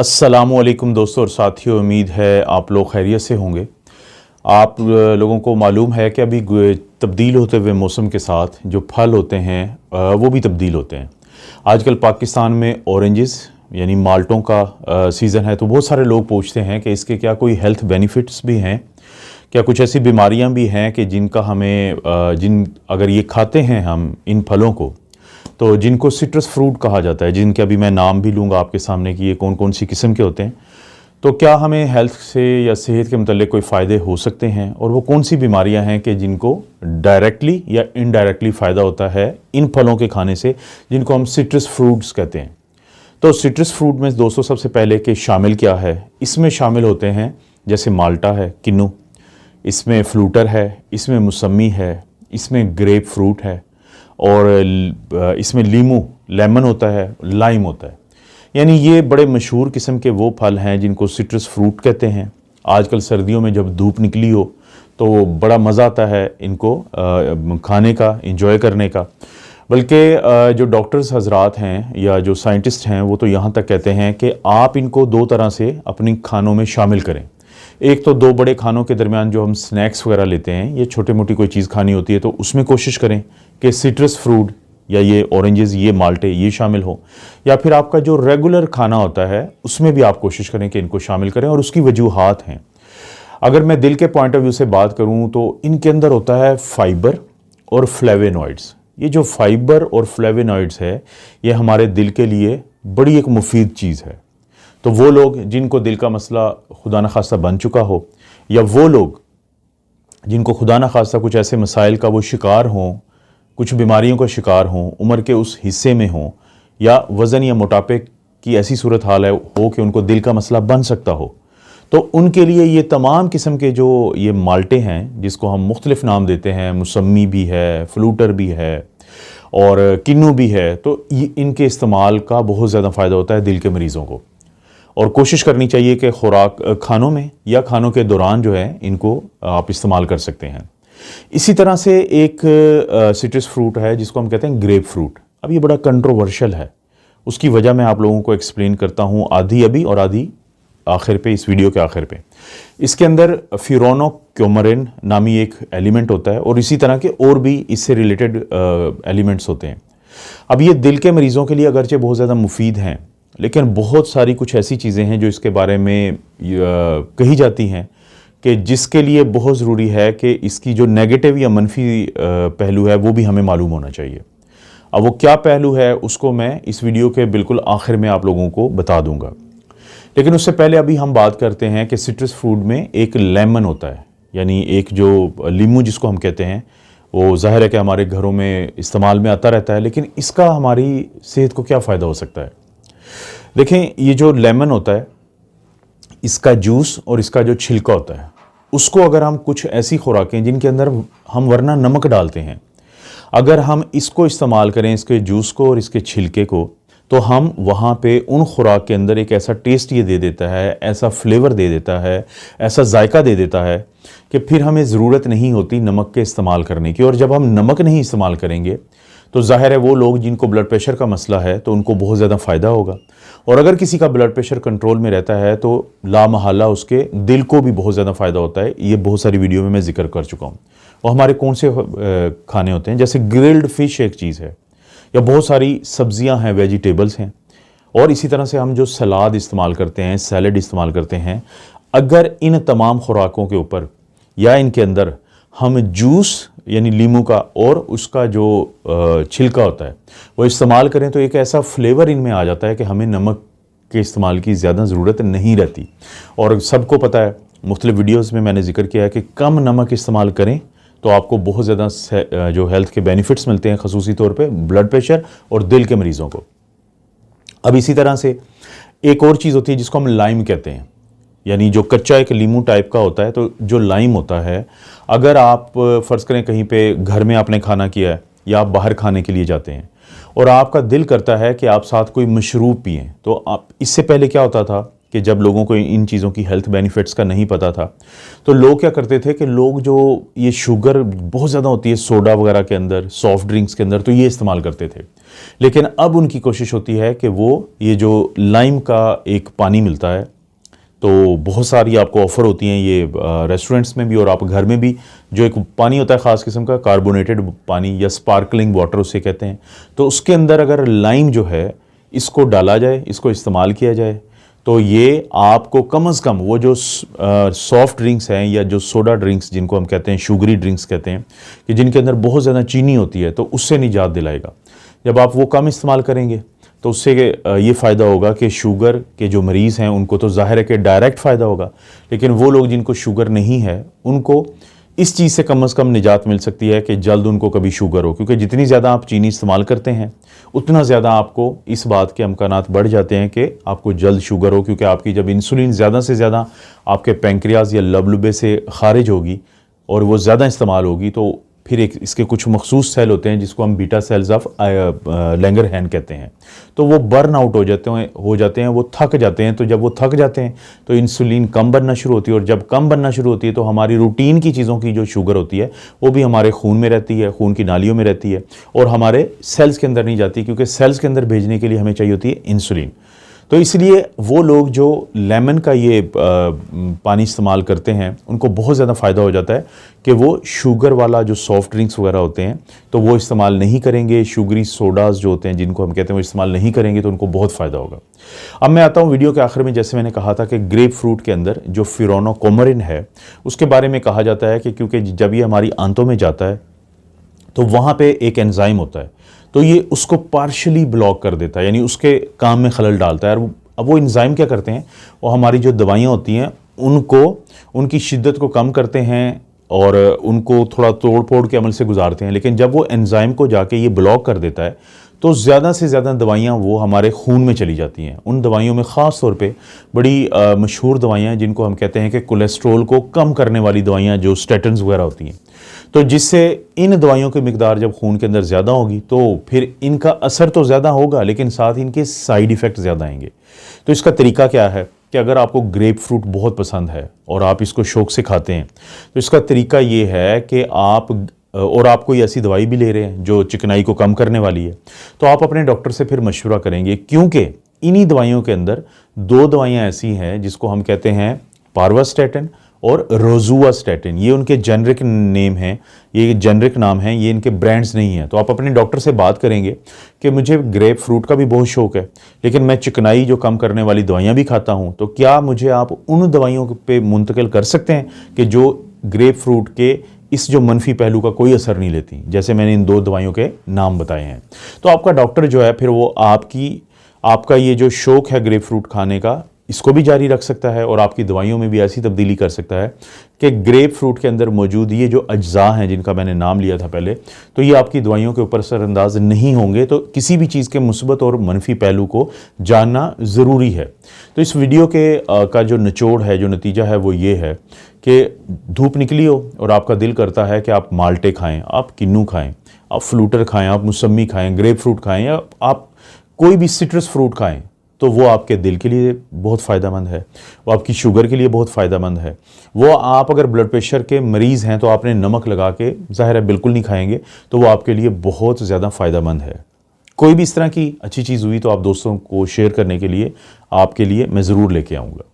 अस्सलामुअलैकुम दोस्तों और साथियों, उम्मीद है आप लोग खैरियत से होंगे। आप लोगों को मालूम है कि अभी तब्दील होते हुए मौसम के साथ जो फल होते हैं वो भी तब्दील होते हैं। आजकल पाकिस्तान में ऑरेंजेस यानी माल्टों का सीज़न है, तो बहुत सारे लोग पूछते हैं कि इसके क्या कोई हेल्थ बेनिफिट्स भी हैं, क्या कुछ ऐसी बीमारियां भी हैं कि जिनका हमें अगर ये खाते हैं हम इन फलों को, तो जिनको सिट्रस फ्रूट कहा जाता है, जिनके अभी मैं नाम भी लूँगा आपके सामने कि ये कौन कौन सी किस्म के होते हैं, तो क्या हमें हेल्थ से या सेहत के मतलब कोई फ़ायदे हो सकते हैं, और वो कौन सी बीमारियां हैं कि जिनको डायरेक्टली या इनडायरेक्टली फ़ायदा होता है इन फलों के खाने से, जिनको हम सिट्रस फ्रूट्स कहते हैं। तो सिट्रस फ्रूट में दोस्तों सबसे पहले कि शामिल क्या है, इसमें शामिल होते हैं जैसे माल्टा है, किन्नू, इसमें फ्लूटर है, इसमें मौसमी है, इसमें ग्रेप फ्रूट है, और इसमें लेमन होता है, लाइम होता है। यानी ये बड़े मशहूर किस्म के वो फल हैं जिनको सिट्रस फ्रूट कहते हैं। आजकल सर्दियों में जब धूप निकली हो तो बड़ा मज़ा आता है इनको खाने का, इंजॉय करने का। बल्कि जो डॉक्टर्स हजरात हैं या जो साइंटिस्ट हैं वो तो यहाँ तक कहते हैं कि आप इनको दो तरह से अपनी खानों में शामिल करें। एक तो दो बड़े खानों के दरमियान जो हम स्नैक्स वगैरह लेते हैं, ये छोटी मोटी कोई चीज़ खानी होती है, तो उसमें कोशिश करें कि सिट्रस फ्रूट या ये ऑरेंजेस, ये माल्टे, ये शामिल हो। या फिर आपका जो रेगुलर खाना होता है उसमें भी आप कोशिश करें कि इनको शामिल करें, और उसकी वजूहात हैं। अगर मैं दिल के पॉइंट ऑफ व्यू से बात करूं तो इनके अंदर होता है फाइबर और फ्लेवेनॉइड्स। ये जो फाइबर और फ्लेवेनॉइड्स है, ये हमारे दिल के लिए बड़ी एक मुफीद चीज़ है। तो वो लोग जिनको दिल का मसला खुदा न खास्ता बन चुका हो, या वो लोग जिनको खुदा न खास्ता कुछ ऐसे मसाइल का वो शिकार हों, कुछ बीमारियों का शिकार हों, उम्र के उस हिस्से में हों, या वज़न या मोटापे की ऐसी सूरत हाल है हो कि उनको दिल का मसला बन सकता हो, तो उनके लिए ये तमाम किस्म के जो ये माल्टे हैं, जिसको हम मुख्तलिफ नाम देते हैं, मौसमी भी है, फ्लूटर भी है और किन्नू भी है, तो इनके इस्तेमाल का बहुत ज़्यादा फ़ायदा होता है दिल के मरीज़ों को। और कोशिश करनी चाहिए कि खुराक खानों में या खानों के दौरान जो है इनको आप इस्तेमाल कर सकते हैं। इसी तरह से एक सिट्रस फ्रूट है जिसको हम कहते हैं ग्रेप फ्रूट। अब ये बड़ा कंट्रोवर्शियल है, उसकी वजह मैं आप लोगों को एक्सप्लेन करता हूँ, आधी अभी और आधी आखिर पे, इस वीडियो के आखिर पे। इसके अंदर फ्यूरोनोक्योमरिन नामी एक एलिमेंट होता है, और इसी तरह के और भी इससे रिलेटेड एलिमेंट्स होते हैं। अब ये दिल के मरीज़ों के लिए अगरचे बहुत ज़्यादा मुफीद हैं, लेकिन बहुत सारी कुछ ऐसी चीज़ें हैं जो इसके बारे में कही जाती हैं कि जिसके लिए बहुत ज़रूरी है कि इसकी जो नेगेटिव या मनफी पहलू है वो भी हमें मालूम होना चाहिए। अब वो क्या पहलू है उसको मैं इस वीडियो के बिल्कुल आखिर में आप लोगों को बता दूंगा। लेकिन उससे पहले अभी हम बात करते हैं कि सिट्रस फ्रूट में एक लेमन होता है, यानी एक जो लीमू जिसको हम कहते हैं, वो ज़ाहिर है कि हमारे घरों में इस्तेमाल में आता रहता है, लेकिन इसका हमारी सेहत को क्या फ़ायदा हो सकता है। देखें, ये जो लेमन होता है, इसका जूस और इसका जो छिलका होता है, उसको अगर हम कुछ ऐसी खुराकें जिनके अंदर हम वरना नमक डालते हैं, अगर हम इसको इस्तेमाल करें, इसके जूस को और इसके छिलके को, तो हम वहाँ पे उन खुराक के अंदर एक ऐसा टेस्ट ये दे देता है, ऐसा फ्लेवर दे देता है, ऐसा जायका दे देता है कि फिर हमें ज़रूरत नहीं होती नमक के इस्तेमाल करने की। और जब हम नमक नहीं इस्तेमाल करेंगे तो ज़ाहिर है वो लोग जिनको ब्लड प्रेशर का मसला है तो उनको बहुत ज़्यादा फ़ायदा होगा, और अगर किसी का ब्लड प्रेशर कंट्रोल में रहता है तो लामहला उसके दिल को भी बहुत ज़्यादा फ़ायदा होता है। ये बहुत सारी वीडियो में मैं जिक्र कर चुका हूँ। और हमारे कौन से खाने होते हैं, जैसे ग्रिल्ड फ़िश एक चीज़ है, या बहुत सारी सब्जियां हैं, वेजिटेबल्स हैं, और इसी तरह से हम जो सलाद इस्तेमाल करते हैं, सैलड इस्तेमाल करते हैं, अगर इन तमाम खुराकों के ऊपर या इनके अंदर हम जूस यानी लीमू का और उसका जो छिलका होता है वो इस्तेमाल करें, तो एक ऐसा फ्लेवर इनमें आ जाता है कि हमें नमक के इस्तेमाल की ज़्यादा ज़रूरत नहीं रहती। और सबको पता है, मुख्तलिफ वीडियोज़ में मैंने जिक्र किया है कि कम नमक इस्तेमाल करें तो आपको बहुत ज़्यादा जो हेल्थ के बेनिफिट्स मिलते हैं, ख़ुसूसी तौर पे ब्लड प्रेशर और दिल के मरीज़ों को। अब इसी तरह से एक और चीज़ होती है जिसको हम लाइम कहते हैं, यानी जो कच्चा एक लीमू टाइप का होता है। तो जो लाइम होता है, अगर आप फ़र्ज़ करें कहीं पे घर में आपने खाना किया है या आप बाहर खाने के लिए जाते हैं और आपका दिल करता है कि आप साथ कोई मशरूब पिएँ, तो आप इससे पहले क्या होता था कि जब लोगों को इन चीज़ों की हेल्थ बेनिफिट्स का नहीं पता था, तो लोग क्या करते थे कि लोग जो ये शुगर बहुत ज़्यादा होती है सोडा वगैरह के अंदर, सॉफ्ट ड्रिंक्स के अंदर, तो ये इस्तेमाल करते थे। लेकिन अब उनकी कोशिश होती है कि वो ये जो लाइम का एक पानी मिलता है, तो बहुत सारी आपको ऑफ़र होती हैं ये रेस्टोरेंट्स में भी और आप घर में भी, जो एक पानी होता है ख़ास किस्म का कार्बोनेटेड पानी या स्पार्कलिंग वाटर उसे कहते हैं, तो उसके अंदर अगर लाइम जो है इसको डाला जाए, इसको इस्तेमाल किया जाए, तो ये आपको कम से कम वो जो सॉफ्ट ड्रिंक्स हैं या जो सोडा ड्रिंक्स जिनको हम कहते हैं, शुगरी ड्रिंक्स कहते हैं, कि जिनके अंदर बहुत ज़्यादा चीनी होती है, तो उससे निजात दिलाएगा। जब आप वो कम इस्तेमाल करेंगे तो उससे ये फ़ायदा होगा कि शुगर के जो मरीज़ हैं उनको तो ज़ाहिर है कि डायरेक्ट फ़ायदा होगा, लेकिन वो लोग जिनको शुगर नहीं है उनको इस चीज़ से कम निजात मिल सकती है कि जल्द उनको कभी शुगर हो, क्योंकि जितनी ज़्यादा आप चीनी इस्तेमाल करते हैं उतना ज़्यादा आपको इस बात के अमकानात बढ़ जाते हैं कि आपको जल्द शुगर हो, क्योंकि आपकी जब इंसुलिन ज़्यादा से ज़्यादा आपके पैंक्रियाज या लबलबे से खारिज होगी और वो ज़्यादा इस्तेमाल होगी, तो फिर एक इसके कुछ मखसूस सेल होते हैं जिसको हम बीटा सेल्स ऑफ लैंगरहैंस कहते हैं, तो वो बर्न आउट हो जाते हैं, वो थक जाते हैं। तो जब वो थक जाते हैं तो इंसुलिन कम बनना शुरू होती है, और जब कम बनना शुरू होती है तो हमारी रूटीन की चीज़ों की जो शुगर होती है वो भी हमारे खून में रहती है, खून की नालियों में रहती है और हमारे सेल्स के अंदर नहीं जाती, क्योंकि सेल्स के अंदर भेजने के लिए हमें चाहिए होती है इंसुलिन। तो इसलिए वो लोग जो लेमन का ये पानी इस्तेमाल करते हैं उनको बहुत ज़्यादा फ़ायदा हो जाता है कि वो शुगर वाला जो सॉफ्ट ड्रिंक्स वगैरह होते हैं तो वो इस्तेमाल नहीं करेंगे, शुगरी सोडास जो होते हैं जिनको हम कहते हैं वो इस्तेमाल नहीं करेंगे, तो उनको बहुत फ़ायदा होगा। अब मैं आता हूँ वीडियो के आखिर में, जैसे मैंने कहा था कि ग्रेप फ्रूट के अंदर जो फिरोनोकोमरिन है उसके बारे में कहा जाता है कि क्योंकि जब ये हमारी आंतों में जाता है तो वहाँ पे एक एंजाइम होता है, तो ये उसको पार्शली ब्लॉक कर देता है, यानी उसके काम में खलल डालता है। और अब वो एंजाइम क्या करते हैं, वो हमारी जो दवाइयाँ होती हैं उनको, उनकी शिद्दत को कम करते हैं और उनको थोड़ा तोड़ फोड़ के अमल से गुजारते हैं। लेकिन जब वो एंजाइम को जाके ये ब्लॉक कर देता है तो ज़्यादा से ज़्यादा दवाइयाँ वो हमारे खून में चली जाती हैं। उन दवाइयों में ख़ास तौर पे बड़ी मशहूर दवाइयाँ जिनको हम कहते हैं कि कोलेस्ट्रोल को कम करने वाली दवाइयाँ, जो स्टेटन्स वगैरह होती हैं, तो जिससे इन दवाइयों की मिकदार जब खून के अंदर ज़्यादा होगी तो फिर इनका असर तो ज़्यादा होगा लेकिन साथ ही इनके साइड इफ़ेक्ट ज़्यादा आएंगे। तो इसका तरीका क्या है कि अगर आपको ग्रेप फ्रूट बहुत पसंद है और आप इसको शौक़ से खाते हैं तो इसका तरीका ये है कि आप कोई ऐसी दवाई भी ले रहे हैं जो चिकनाई को कम करने वाली है, तो आप अपने डॉक्टर से फिर मशवरा करेंगे, क्योंकि इन्हीं दवाइयों के अंदर 2 दवाइयाँ ऐसी हैं जिसको हम कहते हैं पार्वास्टैटिन और रोजुआस्टैटिन। ये उनके जेनरिक नेम हैं, ये जेनरिक नाम हैं, ये इनके ब्रांड्स नहीं हैं। तो आप अपने डॉक्टर से बात करेंगे कि मुझे ग्रेप फ्रूट का भी बहुत शौक़ है लेकिन मैं चिकनाई जो कम करने वाली दवाइयाँ भी खाता हूँ, तो क्या मुझे आप उन दवाइयों पे मुंतकिल कर सकते हैं कि जो ग्रेप फ्रूट के इस जो मनफी पहलू का कोई असर नहीं लेती, जैसे मैंने इन 2 दवाइयों के नाम बताए हैं। तो आपका डॉक्टर जो है फिर वो आपका ये जो शौक़ है ग्रेप फ्रूट खाने का, इसको भी जारी रख सकता है और आपकी दवाइयों में भी ऐसी तब्दीली कर सकता है कि ग्रेप फ्रूट के अंदर मौजूद ये जो अज्जा हैं जिनका मैंने नाम लिया था पहले, तो ये आपकी दवाइयों के ऊपर असरअंदाज नहीं होंगे। तो किसी भी चीज़ के मुस्बत और मनफी पहलू को जानना ज़रूरी है। तो इस वीडियो का जो निचोड़ है, जो नतीजा है, वो ये है कि धूप निकली हो और आपका दिल करता है कि आप माल्टे खाएँ, आप किन्नू खाएँ, आप फ्लूटर खाएँ, आप मौसमी खाएँ, ग्रेप फ्रूट खाएँ या आप कोई भी सिट्रस फ्रूट खाएँ, तो वो आपके दिल के लिए बहुत फ़ायदेमंद है, वो आपकी शुगर के लिए बहुत फ़ायदेमंद है। वो आप अगर ब्लड प्रेशर के मरीज़ हैं तो आपने नमक लगा के ज़ाहिर है बिल्कुल नहीं खाएंगे, तो वो आपके लिए बहुत ज़्यादा फ़ायदेमंद है। कोई भी इस तरह की अच्छी चीज़ हुई तो आप दोस्तों को शेयर करने के लिए आपके लिए मैं ज़रूर लेके आऊँगा।